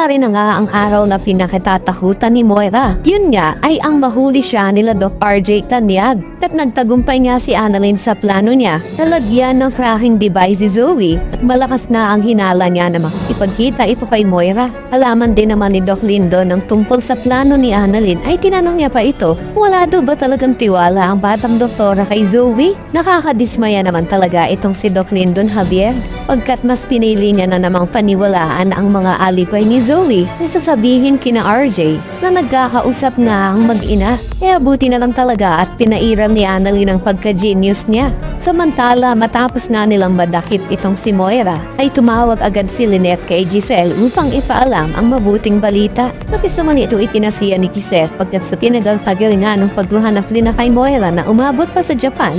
Nangyari na nga ang araw na pinakatatakutan ni Moira. Yun nga ay ang mahuli siya nila Doc RJ Tanyag at nagtagumpay nga si Annalyn sa plano niya na lagyan ng cracking device si Zoe at malakas na ang hinala niya na makikipagkita ito kay Moira. Alaman din naman ni Doc Lindon ng tungkol sa plano ni Annalyn ay tinanong niya pa ito, wala daw ba talagang tiwala ang batang doktora kay Zoe? Nakakadismaya naman talaga itong si Doc Lindon Javier pagkat mas pinili niya na namang paniwalaan ang mga alipay ni Zoe na sasabihin kina RJ na nagkakausap nga ang mag-ina. Kaya buti na lang talaga at pinairal ni Annalyn ang pagka-genius niya. Samantala matapos na nilang madakip itong si Moira ay tumawag agad si Lynette kay Giselle upang ipaalam ang mabuting balita. Labis naman ito ikinasiya ni Giselle pagkat sa tinagal-tagal nga ng paghahanap nila kay Moira na umabot pa sa Japan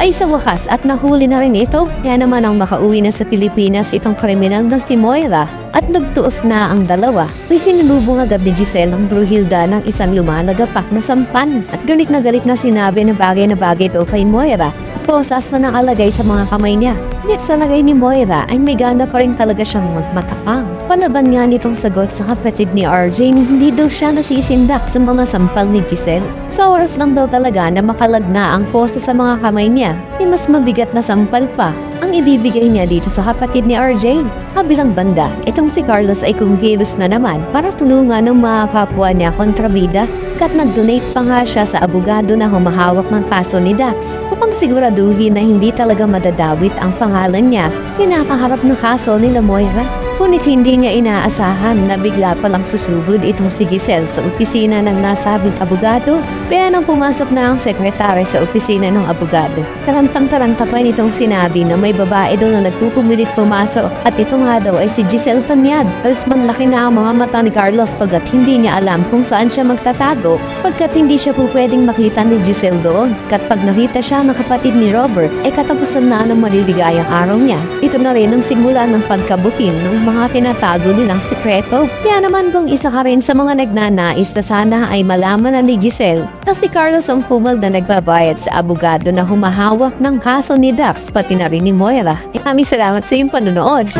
ay sa wakas at nahuli na rin ito. Kaya naman ang makauwi na sa Pilipinas itong kriminal na si Moira at nagtuos na ang dalawa. May sinulubong agad ni Giselle ang Bruhilda ng isang lumalagapak na sampan at galit na sinabi na bagay ito kay Moira. Posas na nakalagay sa mga kamay niya. Ngunit sa lagay ni Moira ay may gana pa rin talaga siyang magmatakang. Palaban nga nitong sagot sa kapatid ni RJ na hindi daw siya nasisindak sa mga sampal ni Giselle. Sa oras lang daw talaga na makalagna ang posa sa mga kamay niya, ay mas mabigat na sampal pa ang ibibigay niya dito sa kapatid ni RJ. Kabilang banda, itong si Carlos ay kumilos na naman para tulungan ng mga kapwa niya kontrabida at nag-donate pa nga siya sa abogado na humahawak ng kaso ni Dax upang siguraduhin na hindi talaga madadawit ang pangalan niya kinakaharap ng kaso nila Moira. Ngunit hindi niya inaasahan na bigla palang susugod itong si Giselle sa opisina ng nasabing abogado. Kaya nang pumasok na ang sekretary sa opisina ng abogado, karantang-karanta pa nitong sinabi na may babae daw na nagpupumilit pumasok at ito nga daw ay si Giselle Tanyag. Alas manlaki na ang mga mata ni Carlos pagkat hindi niya alam kung saan siya magtatago pagkat hindi siya po pwedeng makita ni Giselle doon. Kat pag nakita siya ng kapatid ni Robert ay katapusan na ng maliligayang araw niya. Ito na rin ang simula ng pagkabukin ng mga tinatago nilang sikreto. Kaya naman kung isa ka rin sa mga nagnanais na sana ay malaman na ni Giselle na si Carlos ang pumal na nagbabayad sa abogado na humahawak ng kaso ni Dax pati na rin ni Moira. Maraming salamat sa iyong panonood.